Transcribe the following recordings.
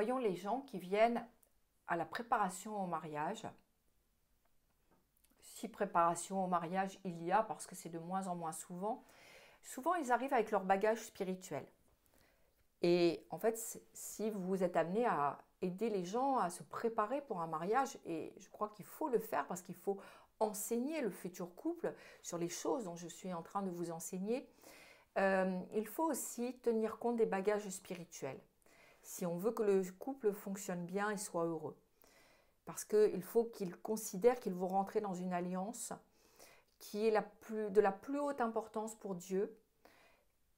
voyons les gens qui viennent à la préparation au mariage. Si préparation au mariage il y a, parce que c'est de moins en moins souvent, souvent ils arrivent avec leur bagage spirituel. Et en fait, si vous êtes amené à aider les gens à se préparer pour un mariage, et je crois qu'il faut le faire parce qu'il faut enseigner le futur couple sur les choses dont je suis en train de vous enseigner, il faut aussi tenir compte des bagages spirituels. Si on veut que le couple fonctionne bien et soit heureux. Parce qu'il faut qu'ils considèrent qu'ils vont rentrer dans une alliance qui est de la plus haute importance pour Dieu.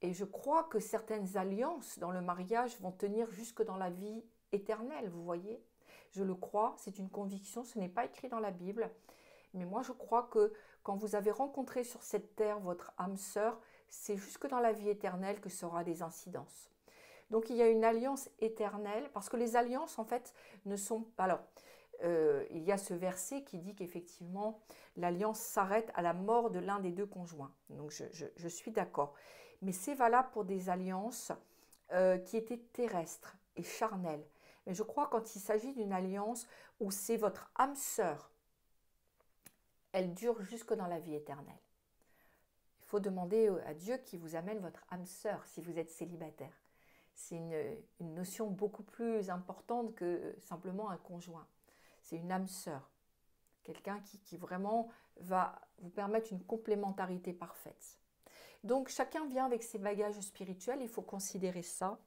Et je crois que certaines alliances dans le mariage vont tenir jusque dans la vie éternelle, vous voyez. Je le crois, c'est une conviction, ce n'est pas écrit dans la Bible. Mais moi, je crois que quand vous avez rencontré sur cette terre votre âme sœur, c'est jusque dans la vie éternelle que ça aura des incidences. Donc il y a une alliance éternelle, parce que les alliances, en fait, ne sont pas... Alors, il y a ce verset qui dit qu'effectivement, l'alliance s'arrête à la mort de l'un des deux conjoints. Donc je suis d'accord. Mais c'est valable pour des alliances qui étaient terrestres et charnelles. Mais je crois quand il s'agit d'une alliance où c'est votre âme sœur, elle dure jusque dans la vie éternelle. Il faut demander à Dieu qui vous amène votre âme sœur si vous êtes célibataire. C'est une notion beaucoup plus importante que simplement un conjoint. C'est une âme sœur, quelqu'un qui vraiment va vous permettre une complémentarité parfaite. Donc chacun vient avec ses bagages spirituels, il faut considérer ça.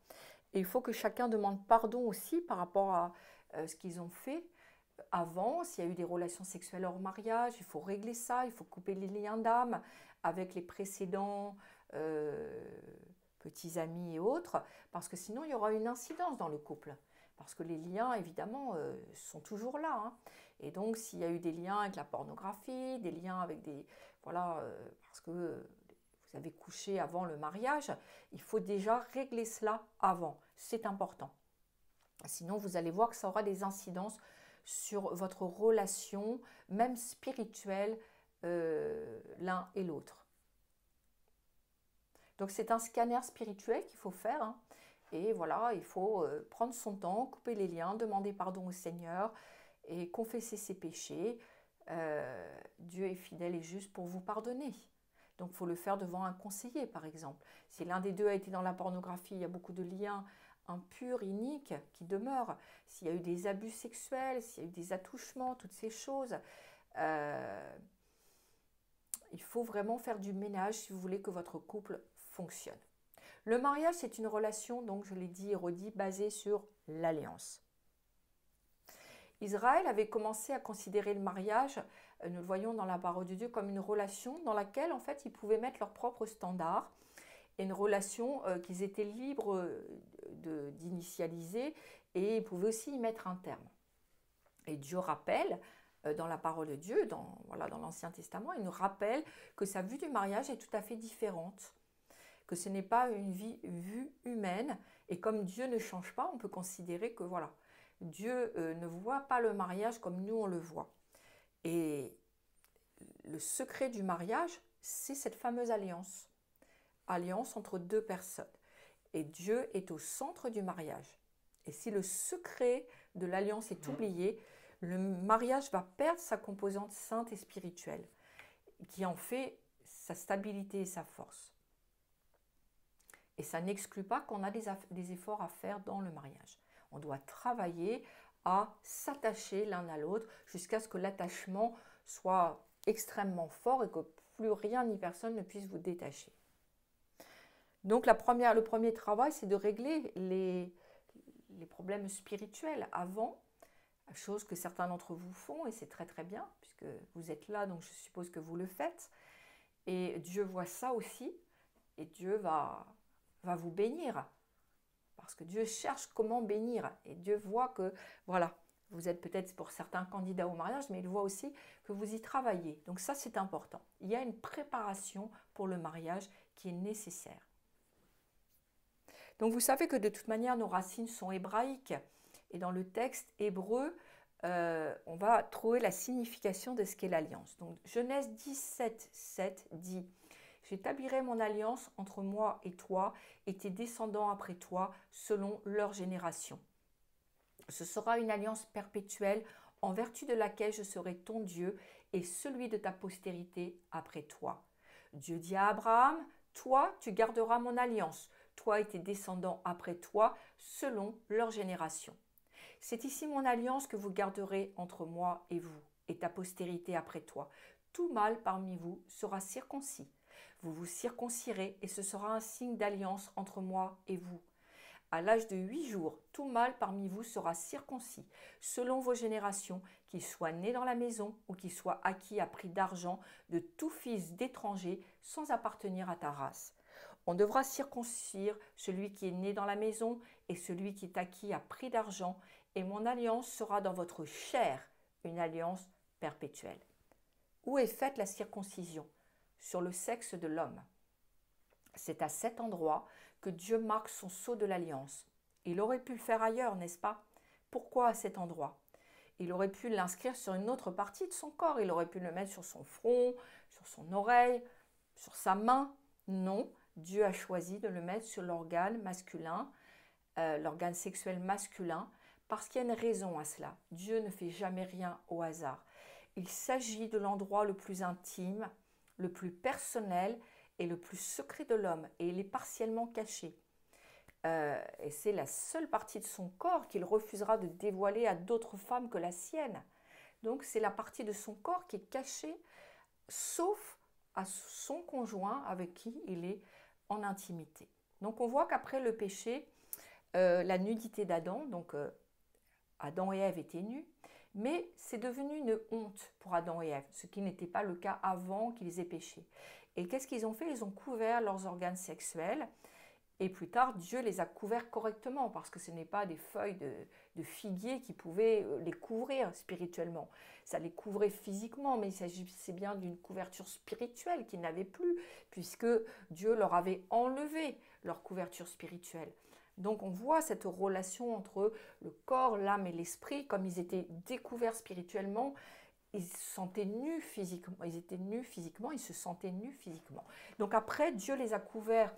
Et il faut que chacun demande pardon aussi par rapport à ce qu'ils ont fait avant. S'il y a eu des relations sexuelles hors mariage, il faut régler ça, il faut couper les liens d'âme avec les précédents petits amis et autres, parce que sinon il y aura une incidence dans le couple. Parce que les liens, évidemment, sont toujours là. Hein. Et donc, s'il y a eu des liens avec la pornographie, des liens avec des... Voilà, parce que vous avez couché avant le mariage, il faut déjà régler cela avant. C'est important. Sinon, vous allez voir que ça aura des incidences sur votre relation, même spirituelle, l'un et l'autre. Donc, c'est un scanner spirituel qu'il faut faire. Hein. Et voilà, il faut prendre son temps, couper les liens, demander pardon au Seigneur et confesser ses péchés. Dieu est fidèle et juste pour vous pardonner. Donc, il faut le faire devant un conseiller, par exemple. Si l'un des deux a été dans la pornographie, il y a beaucoup de liens impurs, iniques qui demeurent. S'il y a eu des abus sexuels, s'il y a eu des attouchements, toutes ces choses, il faut vraiment faire du ménage si vous voulez que votre couple fonctionne. Le mariage, c'est une relation, donc je l'ai dit et redit, basée sur l'alliance. Israël avait commencé à considérer le mariage, nous le voyons dans la parole de Dieu, comme une relation dans laquelle, en fait, ils pouvaient mettre leurs propres standards et une relation qu'ils étaient libres d'initialiser et ils pouvaient aussi y mettre un terme. Et Dieu rappelle, dans la parole de Dieu, dans l'Ancien Testament, il nous rappelle que sa vue du mariage est tout à fait différente. Que ce n'est pas une vue humaine, et comme Dieu ne change pas, on peut considérer que voilà, Dieu ne voit pas le mariage comme nous on le voit. Et le secret du mariage, c'est cette fameuse alliance. Alliance entre deux personnes. Et Dieu est au centre du mariage. Et si le secret de l'alliance est oublié, le mariage va perdre sa composante sainte et spirituelle, qui en fait sa stabilité et sa force. Et ça n'exclut pas qu'on a des efforts à faire dans le mariage. On doit travailler à s'attacher l'un à l'autre jusqu'à ce que l'attachement soit extrêmement fort et que plus rien ni personne ne puisse vous détacher. Donc le premier travail, c'est de régler les problèmes spirituels avant, chose que certains d'entre vous font et c'est très très bien puisque vous êtes là, donc je suppose que vous le faites. Et Dieu voit ça aussi et Dieu va vous bénir. Parce que Dieu cherche comment bénir. Et Dieu voit que, voilà, vous êtes peut-être pour certains candidats au mariage, mais il voit aussi que vous y travaillez. Donc ça, c'est important. Il y a une préparation pour le mariage qui est nécessaire. Donc vous savez que de toute manière, nos racines sont hébraïques. Et dans le texte hébreu, on va trouver la signification de ce qu'est l'alliance. Donc Genèse 17, 7 dit « J'établirai mon alliance entre moi et toi et tes descendants après toi selon leur génération. » Ce sera une alliance perpétuelle en vertu de laquelle je serai ton Dieu et celui de ta postérité après toi. Dieu dit à Abraham, toi, tu garderas mon alliance, toi et tes descendants après toi, selon leur génération. C'est ici mon alliance que vous garderez entre moi et vous, et ta postérité après toi. Tout mâle parmi vous sera circoncis. Vous vous circoncirez, et ce sera un signe d'alliance entre moi et vous. À l'âge de 8 jours, tout mâle parmi vous sera circoncis, selon vos générations, qu'il soit né dans la maison ou qu'il soit acquis à prix d'argent de tout fils d'étranger sans appartenir à ta race. On devra circoncire celui qui est né dans la maison et celui qui est acquis à prix d'argent, et mon alliance sera dans votre chair, une alliance perpétuelle. Où est faite la circoncision? Sur le sexe de l'homme. C'est à cet endroit que Dieu marque son sceau de l'alliance. Il aurait pu le faire ailleurs, n'est-ce pas? Pourquoi à cet endroit? Il aurait pu l'inscrire sur une autre partie de son corps. Il aurait pu le mettre sur son front, sur son oreille, sur sa main. Non, Dieu a choisi de le mettre sur l'organe masculin, l'organe sexuel masculin, parce qu'il y a une raison à cela. Dieu ne fait jamais rien au hasard. Il s'agit de l'endroit le plus intime, le plus personnel et le plus secret de l'homme, et il est partiellement caché. Et c'est la seule partie de son corps qu'il refusera de dévoiler à d'autres femmes que la sienne. Donc c'est la partie de son corps qui est cachée, sauf à son conjoint avec qui il est en intimité. Donc on voit qu'après le péché, la nudité d'Adam, donc Adam et Ève étaient nus, mais c'est devenu une honte pour Adam et Ève, ce qui n'était pas le cas avant qu'ils aient péché. Et qu'est-ce qu'ils ont fait? Ils ont couvert leurs organes sexuels, et plus tard, Dieu les a couverts correctement, parce que ce n'est pas des feuilles de figuier qui pouvaient les couvrir spirituellement. Ça les couvrait physiquement, mais il s'agissait bien d'une couverture spirituelle qu'ils n'avaient plus, puisque Dieu leur avait enlevé leur couverture spirituelle. Donc on voit cette relation entre le corps, l'âme et l'esprit, comme ils étaient découverts spirituellement, ils se sentaient nus physiquement, ils étaient nus physiquement, ils se sentaient nus physiquement. Donc après, Dieu les a couverts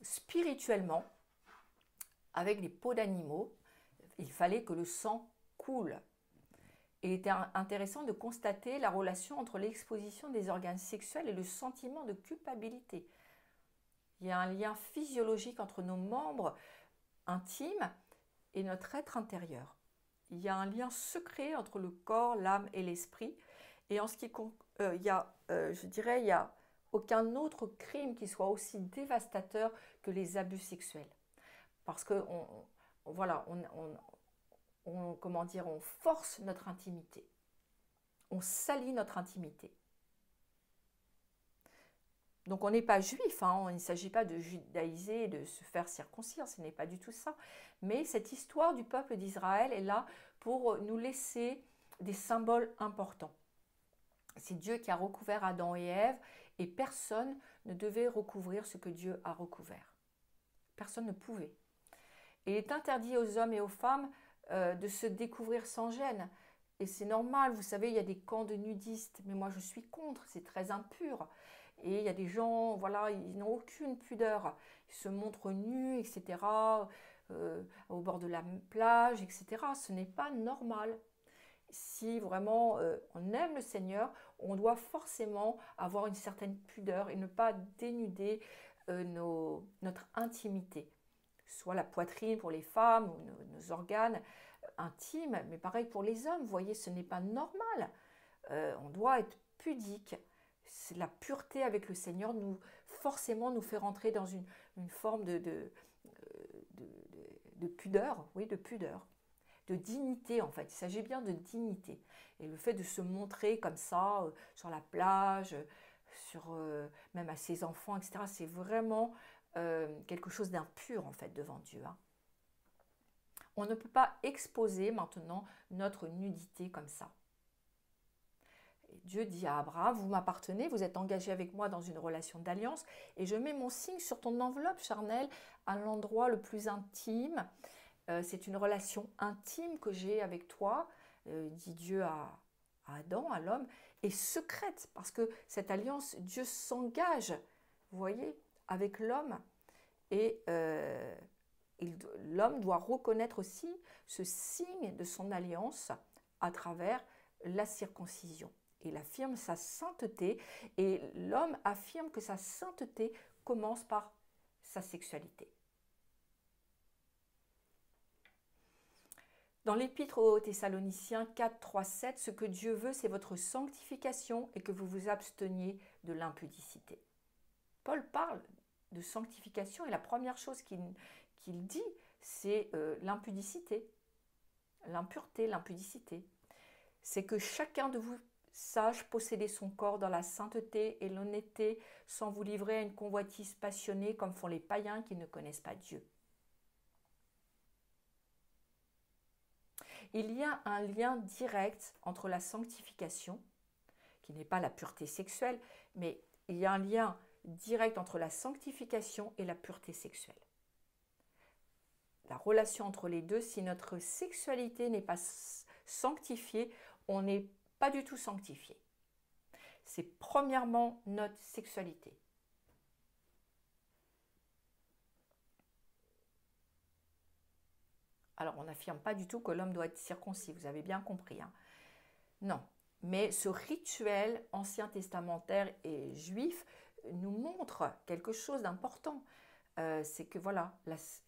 spirituellement avec des peaux d'animaux. Il fallait que le sang coule. Il était intéressant de constater la relation entre l'exposition des organes sexuels et le sentiment de culpabilité. Il y a un lien physiologique entre nos membres intimes et notre être intérieur. Il y a un lien secret entre le corps, l'âme et l'esprit. Et en ce qui il y a aucun autre crime qui soit aussi dévastateur que les abus sexuels. Parce que on force notre intimité. On salit notre intimité. Donc on n'est pas juif, il ne s'agit pas de judaïser et de se faire circoncire, ce n'est pas du tout ça. Mais cette histoire du peuple d'Israël est là pour nous laisser des symboles importants. C'est Dieu qui a recouvert Adam et Ève, et personne ne devait recouvrir ce que Dieu a recouvert. Personne ne pouvait. Et il est interdit aux hommes et aux femmes de se découvrir sans gêne. Et c'est normal, vous savez, il y a des camps de nudistes, mais moi je suis contre, c'est très impur. Et il y a des gens, voilà, ils n'ont aucune pudeur. Ils se montrent nus, etc., au bord de la plage, etc. Ce n'est pas normal. Si vraiment on aime le Seigneur, on doit forcément avoir une certaine pudeur et ne pas dénuder notre intimité. Soit la poitrine pour les femmes, ou nos organes intimes, mais pareil pour les hommes. Vous voyez, ce n'est pas normal. On doit être pudique. C'est la pureté avec le Seigneur forcément nous fait rentrer dans une forme de pudeur, oui, de pudeur, de dignité en fait. Il s'agit bien de dignité. Et le fait de se montrer comme ça sur la plage, même à ses enfants, etc., c'est vraiment quelque chose d'impur en fait devant Dieu. On ne peut pas exposer maintenant notre nudité comme ça. Dieu dit à Abraham, vous m'appartenez, vous êtes engagé avec moi dans une relation d'alliance et je mets mon signe sur ton enveloppe charnelle à l'endroit le plus intime. C'est une relation intime que j'ai avec toi, dit Dieu à Adam, à l'homme, et secrète parce que cette alliance, Dieu s'engage, vous voyez, avec l'homme et l'homme doit reconnaître aussi ce signe de son alliance à travers la circoncision. Il affirme sa sainteté et l'homme affirme que sa sainteté commence par sa sexualité. Dans l'Épître aux Thessaloniciens 4, 3, 7, ce que Dieu veut, c'est votre sanctification et que vous vous absteniez de l'impudicité. Paul parle de sanctification et la première chose qu'il dit, c'est l'impudicité, l'impureté, l'impudicité. C'est que chacun de vous sache posséder son corps dans la sainteté et l'honnêteté sans vous livrer à une convoitise passionnée comme font les païens qui ne connaissent pas Dieu. Il y a un lien direct entre la sanctification, qui n'est pas la pureté sexuelle, mais il y a un lien direct entre la sanctification et la pureté sexuelle. La relation entre les deux, si notre sexualité n'est pas sanctifiée, on n'est pas du tout sanctifié. C'est premièrement notre sexualité. Alors, on n'affirme pas du tout que l'homme doit être circoncis, vous avez bien compris. Hein. Non, mais ce rituel ancien testamentaire et juif nous montre quelque chose d'important. C'est que voilà,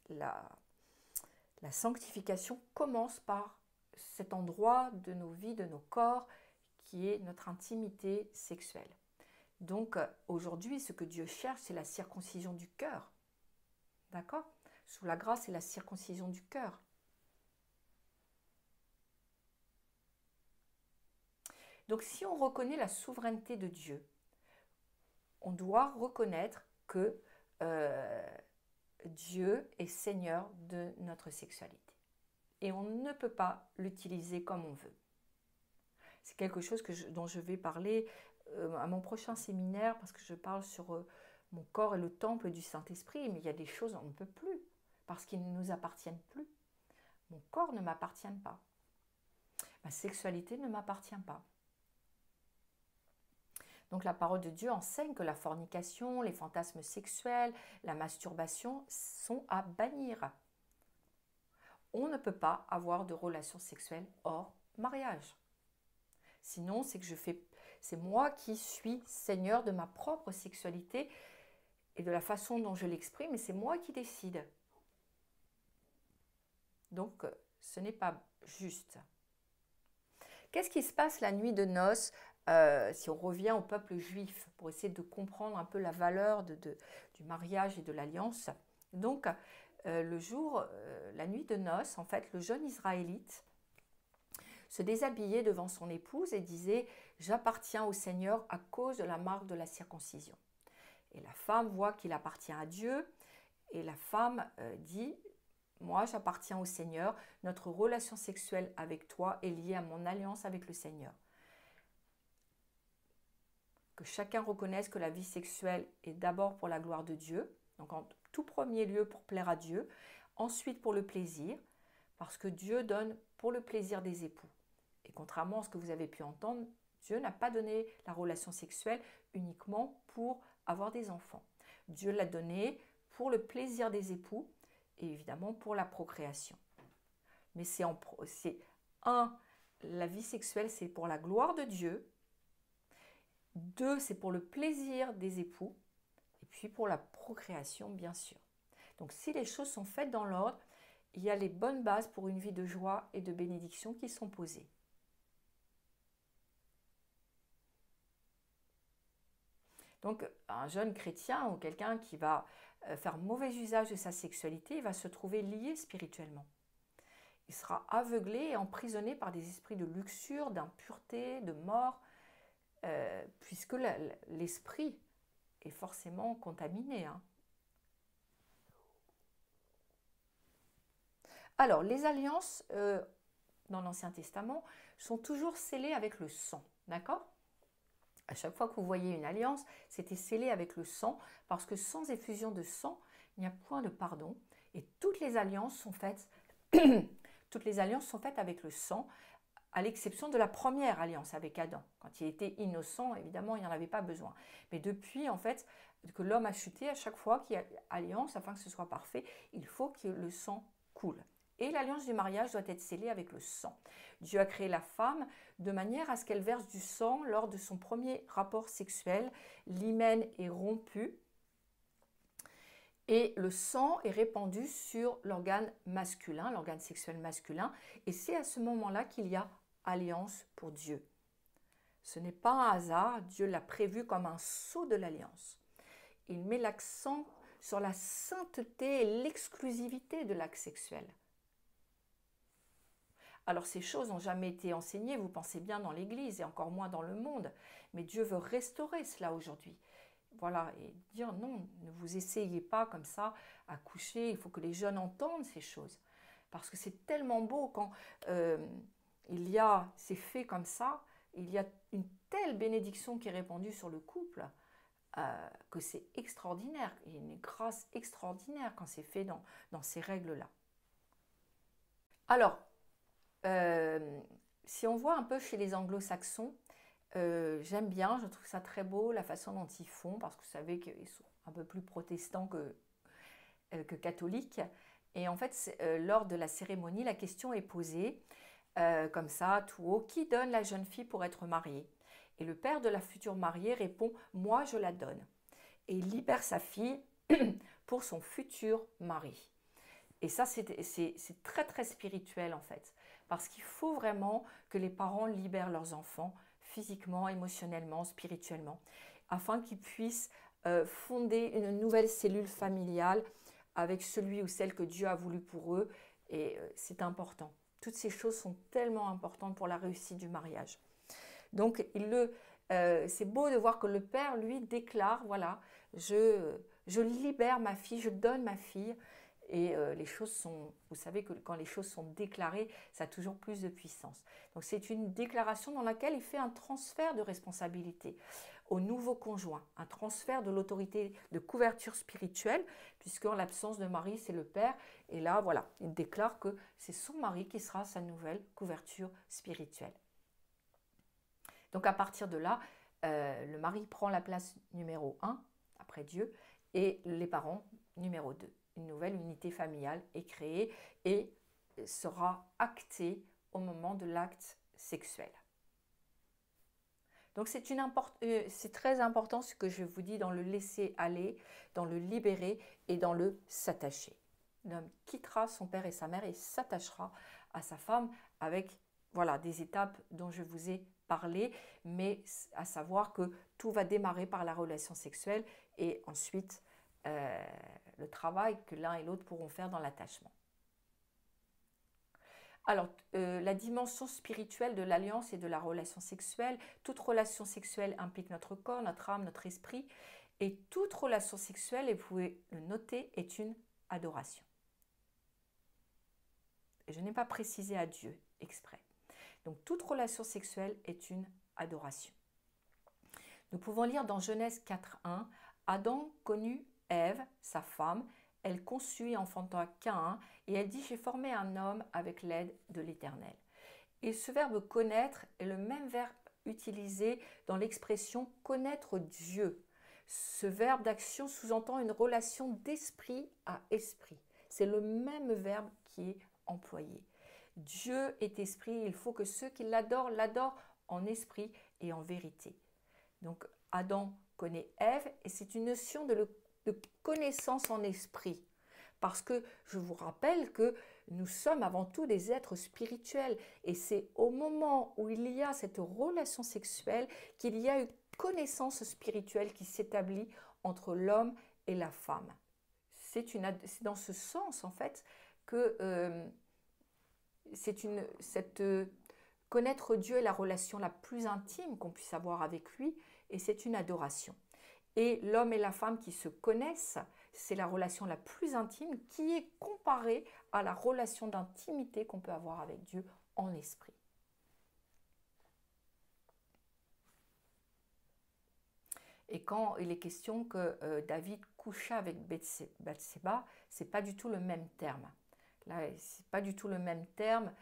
la sanctification commence par cet endroit de nos vies, de nos corps, qui est notre intimité sexuelle. Donc, aujourd'hui, ce que Dieu cherche, c'est la circoncision du cœur. D'accord ? Sous la grâce, c'est la circoncision du cœur. Donc, si on reconnaît la souveraineté de Dieu, on doit reconnaître que Dieu est Seigneur de notre sexualité. Et on ne peut pas l'utiliser comme on veut. C'est quelque chose dont je vais parler à mon prochain séminaire, parce que je parle sur mon corps et le temple du Saint-Esprit, mais il y a des choses on ne peut plus, parce qu'ils ne nous appartiennent plus. Mon corps ne m'appartient pas. Ma sexualité ne m'appartient pas. Donc la parole de Dieu enseigne que la fornication, les fantasmes sexuels, la masturbation sont à bannir. On ne peut pas avoir de relations sexuelles hors mariage. Sinon, c'est moi qui suis seigneur de ma propre sexualité et de la façon dont je l'exprime, et c'est moi qui décide. Donc, ce n'est pas juste. Qu'est-ce qui se passe la nuit de noces si on revient au peuple juif pour essayer de comprendre un peu la valeur du mariage et de l'alliance? Donc, la nuit de noces, en fait, le jeune Israélite se déshabillait devant son épouse et disait « J'appartiens au Seigneur à cause de la marque de la circoncision ». Et la femme voit qu'il appartient à Dieu et la femme dit « Moi, j'appartiens au Seigneur, notre relation sexuelle avec toi est liée à mon alliance avec le Seigneur ». Que chacun reconnaisse que la vie sexuelle est d'abord pour la gloire de Dieu, donc en tout premier lieu pour plaire à Dieu, ensuite pour le plaisir, parce que Dieu donne pour le plaisir des époux. Et contrairement à ce que vous avez pu entendre, Dieu n'a pas donné la relation sexuelle uniquement pour avoir des enfants. Dieu l'a donné pour le plaisir des époux et évidemment pour la procréation. Mais la vie sexuelle, c'est pour la gloire de Dieu. 2, c'est pour le plaisir des époux. Et puis pour la procréation, bien sûr. Donc si les choses sont faites dans l'ordre, il y a les bonnes bases pour une vie de joie et de bénédiction qui sont posées. Donc un jeune chrétien ou quelqu'un qui va faire mauvais usage de sa sexualité, il va se trouver lié spirituellement. Il sera aveuglé et emprisonné par des esprits de luxure, d'impureté, de mort, puisque l'esprit est forcément contaminé. Hein. Alors, les alliances dans l'Ancien Testament sont toujours scellées avec le sang, d'accord ? À chaque fois que vous voyez une alliance, c'était scellé avec le sang, parce que sans effusion de sang, il n'y a point de pardon. Et toutes les alliances sont faites, avec le sang, à l'exception de la première alliance avec Adam. Quand il était innocent, évidemment, il n'y en avait pas besoin. Mais depuis, en fait, que l'homme a chuté, à chaque fois qu'il y a alliance, afin que ce soit parfait, il faut que le sang coule. Et l'alliance du mariage doit être scellée avec le sang. Dieu a créé la femme de manière à ce qu'elle verse du sang lors de son premier rapport sexuel. L'hymen est rompu et le sang est répandu sur l'organe masculin, l'organe sexuel masculin. Et c'est à ce moment-là qu'il y a alliance pour Dieu. Ce n'est pas un hasard, Dieu l'a prévu comme un sceau de l'alliance. Il met l'accent sur la sainteté et l'exclusivité de l'acte sexuel. Alors ces choses n'ont jamais été enseignées, vous pensez bien, dans l'Église et encore moins dans le monde. Mais Dieu veut restaurer cela aujourd'hui. Voilà, et dire non, ne vous essayez pas comme ça à coucher, il faut que les jeunes entendent ces choses. Parce que c'est tellement beau quand il y a ces faits comme ça, il y a une telle bénédiction qui est répandue sur le couple, que c'est extraordinaire. Il y a une grâce extraordinaire quand c'est fait dans ces règles-là. Alors, si on voit un peu chez les anglo-saxons, j'aime bien, je trouve ça très beau la façon dont ils font, parce que vous savez qu'ils sont un peu plus protestants que catholiques. Et en fait, lors de la cérémonie, la question est posée, comme ça, tout haut, qui donne la jeune fille pour être mariée? Et le père de la future mariée répond, moi je la donne. Et il libère sa fille pour son futur mari. Et ça, c'est très très spirituel en fait. Parce qu'il faut vraiment que les parents libèrent leurs enfants physiquement, émotionnellement, spirituellement, afin qu'ils puissent fonder une nouvelle cellule familiale avec celui ou celle que Dieu a voulu pour eux. Et c'est important. Toutes ces choses sont tellement importantes pour la réussite du mariage. Donc, c'est beau de voir que le père, lui, déclare, voilà, je libère ma fille, je donne ma fille. Et les choses sont, vous savez que quand les choses sont déclarées, ça a toujours plus de puissance. Donc c'est une déclaration dans laquelle il fait un transfert de responsabilité au nouveau conjoint, un transfert de l'autorité de couverture spirituelle, puisqu'en l'absence de mari, c'est le père. Et là, voilà, il déclare que c'est son mari qui sera sa nouvelle couverture spirituelle. Donc à partir de là, le mari prend la place numéro 1, après Dieu, et les parents numéro 2. Une nouvelle unité familiale est créée et sera actée au moment de l'acte sexuel. Donc c'est très important ce que je vous dis dans le laisser aller, dans le libérer et dans le s'attacher. L'homme quittera son père et sa mère et s'attachera à sa femme avec voilà, des étapes dont je vous ai parlé, mais à savoir que tout va démarrer par la relation sexuelle et ensuite le travail que l'un et l'autre pourront faire dans l'attachement. Alors, la dimension spirituelle de l'alliance et de la relation sexuelle, toute relation sexuelle implique notre corps, notre âme, notre esprit, et toute relation sexuelle, et vous pouvez le noter, est une adoration. Et je n'ai pas précisé à Dieu exprès. Donc, toute relation sexuelle est une adoration. Nous pouvons lire dans Genèse 4.1, Adam connut Ève, sa femme, elle conçut et enfanta Caïn, et elle dit « J'ai formé un homme avec l'aide de l'Éternel ». Et ce verbe « connaître » est le même verbe utilisé dans l'expression « connaître Dieu ». Ce verbe d'action sous-entend une relation d'esprit à esprit. C'est le même verbe qui est employé. Dieu est esprit, il faut que ceux qui l'adorent, l'adorent en esprit et en vérité. Donc Adam connaît Ève et c'est une notion de connaissance en esprit. Parce que je vous rappelle que nous sommes avant tout des êtres spirituels et c'est au moment où il y a cette relation sexuelle qu'il y a une connaissance spirituelle qui s'établit entre l'homme et la femme. C'est dans ce sens en fait que connaître Dieu est la relation la plus intime qu'on puisse avoir avec lui et c'est une adoration. Et l'homme et la femme qui se connaissent, c'est la relation la plus intime qui est comparée à la relation d'intimité qu'on peut avoir avec Dieu en esprit. Et quand il est question que David coucha avec Bathséba, ce n'est pas du tout le même terme. Là, ce n'est pas du tout le même terme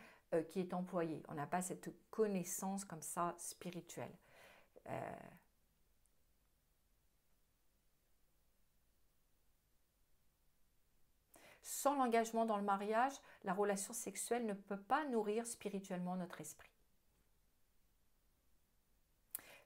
qui est employée. On n'a pas cette connaissance comme ça spirituelle. Sans l'engagement dans le mariage, la relation sexuelle ne peut pas nourrir spirituellement notre esprit.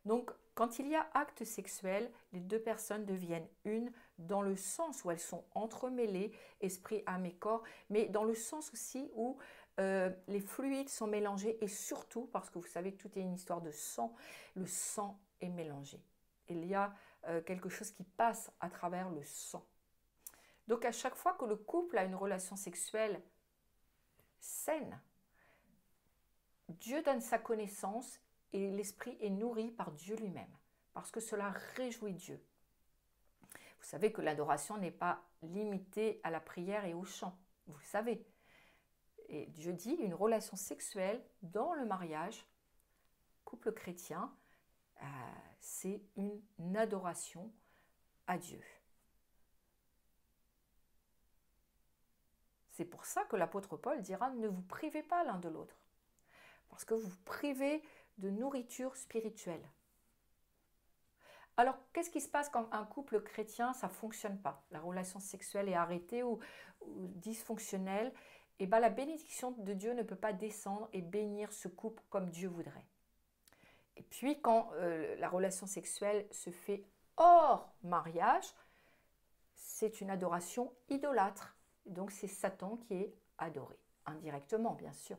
Donc, quand il y a acte sexuel, les deux personnes deviennent une dans le sens où elles sont entremêlées, esprit, âme et corps, mais dans le sens aussi où les fluides sont mélangés et surtout, parce que vous savez que tout est une histoire de sang, le sang est mélangé. Il y a quelque chose qui passe à travers le sang. Donc à chaque fois que le couple a une relation sexuelle saine, Dieu donne sa connaissance et l'esprit est nourri par Dieu lui-même, parce que cela réjouit Dieu. Vous savez que l'adoration n'est pas limitée à la prière et au chant, vous le savez. Et Dieu dit une relation sexuelle dans le mariage, couple chrétien, c'est une adoration à Dieu. C'est pour ça que l'apôtre Paul dira « Ne vous privez pas l'un de l'autre » parce que vous vous privez de nourriture spirituelle. Alors, qu'est-ce qui se passe quand un couple chrétien, ça ne fonctionne pas? La relation sexuelle est arrêtée ou dysfonctionnelle. Et bien, la bénédiction de Dieu ne peut pas descendre et bénir ce couple comme Dieu voudrait. Et puis, quand la relation sexuelle se fait hors mariage, c'est une adoration idolâtre. Donc, c'est Satan qui est adoré, indirectement, bien sûr.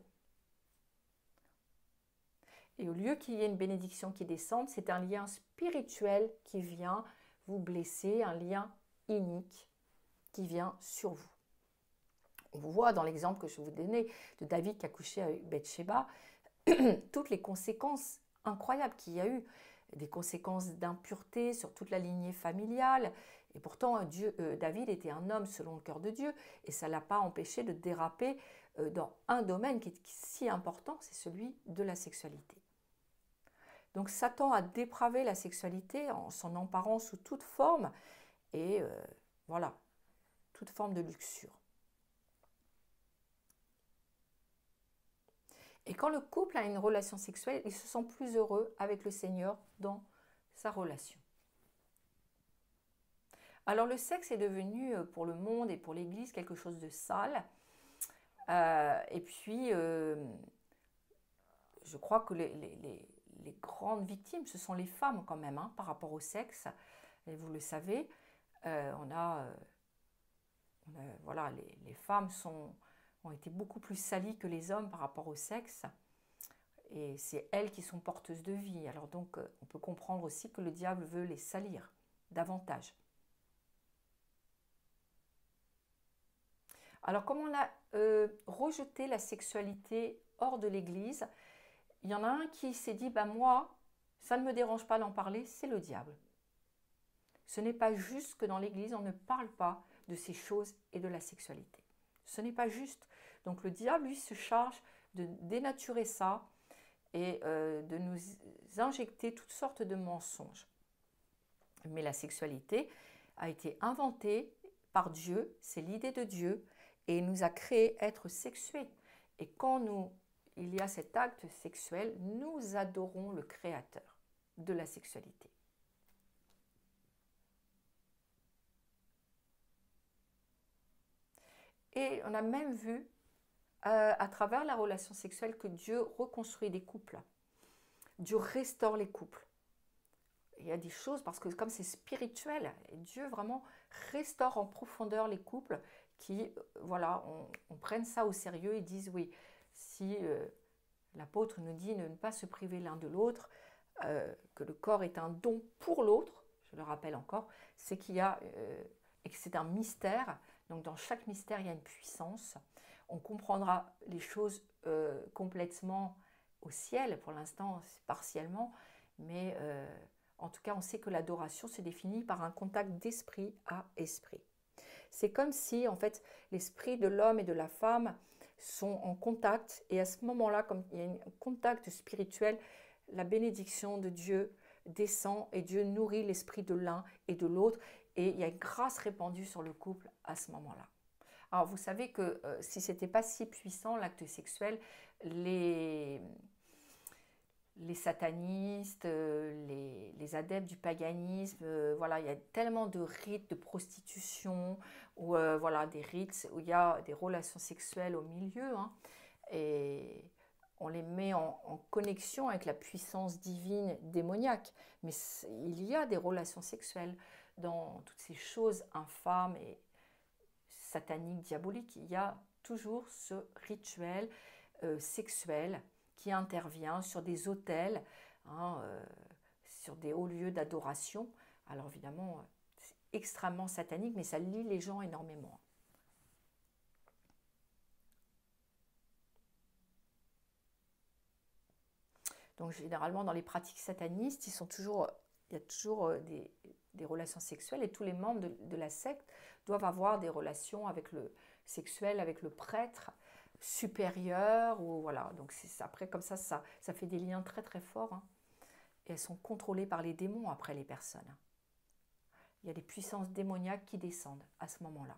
Et au lieu qu'il y ait une bénédiction qui descende, c'est un lien spirituel qui vient vous blesser, un lien inique qui vient sur vous. On voit dans l'exemple que je vous donnais de David qui a couché avec Bathsheba, toutes les conséquences incroyables qu'il y a eu, des conséquences d'impureté sur toute la lignée familiale. Et pourtant, David était un homme selon le cœur de Dieu et ça ne l'a pas empêché de déraper dans un domaine qui est si important, c'est celui de la sexualité. Donc Satan a dépravé la sexualité en s'en emparant sous toute forme et voilà, toute forme de luxure. Et quand le couple a une relation sexuelle, il se sent plus heureux avec le Seigneur dans sa relation. Alors le sexe est devenu pour le monde et pour l'Église quelque chose de sale. Et puis, je crois que les grandes victimes, ce sont les femmes quand même, par rapport au sexe. Et vous le savez, voilà, les femmes ont été beaucoup plus salies que les hommes par rapport au sexe. Et c'est elles qui sont porteuses de vie. Alors donc, on peut comprendre aussi que le diable veut les salir davantage. Alors, comme on a rejeté la sexualité hors de l'Église, il y en a un qui s'est dit, moi, ça ne me dérange pas d'en parler, c'est le diable. Ce n'est pas juste que dans l'Église, on ne parle pas de ces choses et de la sexualité. Ce n'est pas juste. Donc le diable, lui, se charge de dénaturer ça et de nous injecter toutes sortes de mensonges. Mais la sexualité a été inventée par Dieu, c'est l'idée de Dieu, et il nous a créés être sexués. Et quand il y a cet acte sexuel, nous adorons le Créateur de la sexualité. Et on a même vu à travers la relation sexuelle que Dieu reconstruit des couples. Dieu restaure les couples. Il y a des choses, parce que comme c'est spirituel, Dieu vraiment restaure en profondeur les couples qui, voilà, on prenne ça au sérieux et disent oui, si l'apôtre nous dit de ne pas se priver l'un de l'autre, que le corps est un don pour l'autre, je le rappelle encore, c'est qu'il y a, et que c'est un mystère, donc dans chaque mystère il y a une puissance. On comprendra les choses complètement au ciel, pour l'instant partiellement, mais en tout cas on sait que l'adoration se définit par un contact d'esprit à esprit. C'est comme si en fait l'esprit de l'homme et de la femme sont en contact et à ce moment-là, comme il y a un contact spirituel, la bénédiction de Dieu descend et Dieu nourrit l'esprit de l'un et de l'autre et il y a une grâce répandue sur le couple à ce moment-là. Alors, vous savez que si ce n'était pas si puissant, l'acte sexuel, les, les satanistes, les adeptes du paganisme, voilà, il y a tellement de rites de prostitution, ou voilà, des rites où il y a des relations sexuelles au milieu, hein, et on les met en connexion avec la puissance divine démoniaque. Mais il y a des relations sexuelles dans toutes ces choses infâmes et sataniques, diaboliques. Il y a toujours ce rituel sexuel qui intervient sur des autels, hein, sur des hauts lieux d'adoration. Alors évidemment, c'est extrêmement satanique, mais ça lie les gens énormément. Donc généralement, dans les pratiques satanistes, il y a toujours des relations sexuelles, et tous les membres de la secte doivent avoir des relations sexuelles avec le prêtre supérieur, ou voilà. Donc après, comme ça fait des liens très très forts, hein. Et elles sont contrôlées par les démons après, les personnes. Il y a des puissances démoniaques qui descendent à ce moment-là.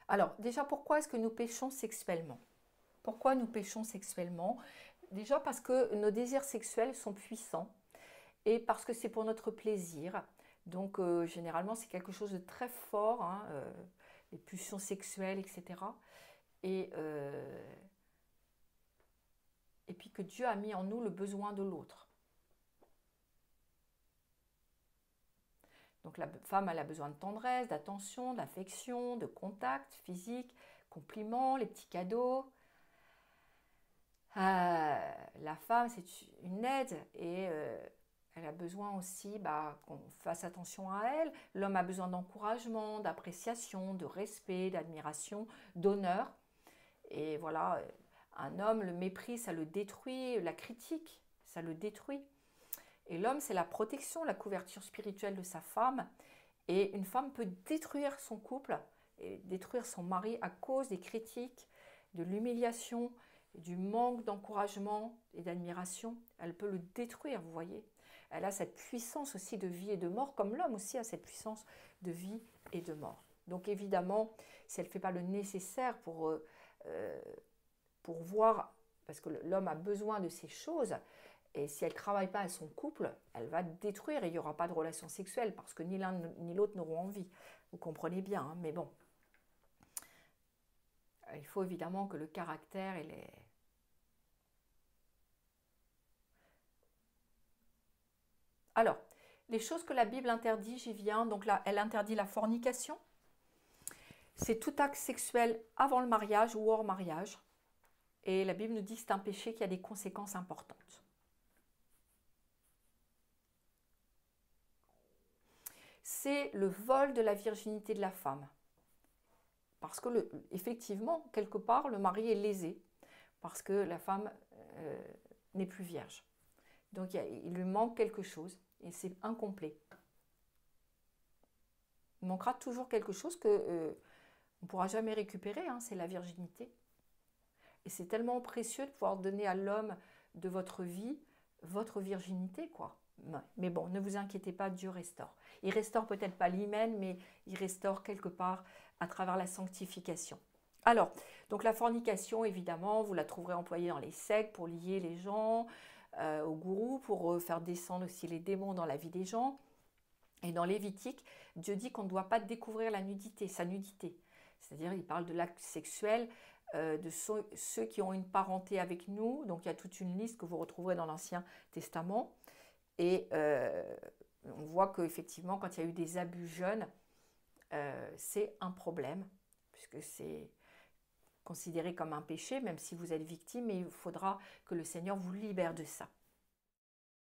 Alors déjà, pourquoi est-ce que nous péchons sexuellement? Pourquoi nous péchons sexuellement? Déjà parce que nos désirs sexuels sont puissants, et parce que c'est pour notre plaisir. Donc généralement, c'est quelque chose de très fort, hein, les pulsions sexuelles, etc. Et puis que Dieu a mis en nous le besoin de l'autre. Donc la femme, elle a besoin de tendresse, d'attention, d'affection, de contact physique, compliments, les petits cadeaux. La femme, c'est une aide, et elle a besoin aussi qu'on fasse attention à elle. L'homme a besoin d'encouragement, d'appréciation, de respect, d'admiration, d'honneur. Et voilà, un homme, le mépris, ça le détruit, la critique, ça le détruit. Et l'homme, c'est la protection, la couverture spirituelle de sa femme. Et une femme peut détruire son couple et détruire son mari à cause des critiques, de l'humiliation, du manque d'encouragement et d'admiration. Elle peut le détruire, vous voyez. Elle a cette puissance aussi de vie et de mort, comme l'homme aussi a cette puissance de vie et de mort. Donc évidemment, si elle ne fait pas le nécessaire pour voir, parce que l'homme a besoin de ces choses, et si elle ne travaille pas à son couple, elle va détruire, et il n'y aura pas de relation sexuelle, parce que ni l'un ni l'autre n'auront envie. Vous comprenez bien, hein, mais bon. Il faut évidemment que le caractère et les... Alors, les choses que la Bible interdit, j'y viens. Donc là, elle interdit la fornication. C'est tout acte sexuel avant le mariage ou hors mariage. Et la Bible nous dit que c'est un péché qui a des conséquences importantes. C'est le vol de la virginité de la femme. Parce que, effectivement, quelque part, le mari est lésé, parce que la femme n'est plus vierge. Donc, il lui manque quelque chose, et c'est incomplet. Il manquera toujours quelque chose qu'on ne pourra jamais récupérer, hein, c'est la virginité. Et c'est tellement précieux de pouvoir donner à l'homme de votre vie votre virginité, quoi. Mais bon, ne vous inquiétez pas, Dieu restaure. Il restaure peut-être pas l'hymen, mais il restaure quelque part à travers la sanctification. Alors, donc la fornication, évidemment, vous la trouverez employée dans les sectes pour lier les gens au gourou, pour faire descendre aussi les démons dans la vie des gens. Et dans Lévitique, Dieu dit qu'on ne doit pas découvrir la nudité, sa nudité. C'est-à-dire, il parle de l'acte sexuel de ceux qui ont une parenté avec nous. Donc, il y a toute une liste que vous retrouverez dans l'Ancien Testament. Et on voit qu'effectivement, quand il y a eu des abus jeunes, c'est un problème, puisque c'est considéré comme un péché, même si vous êtes victime, et il faudra que le Seigneur vous libère de ça.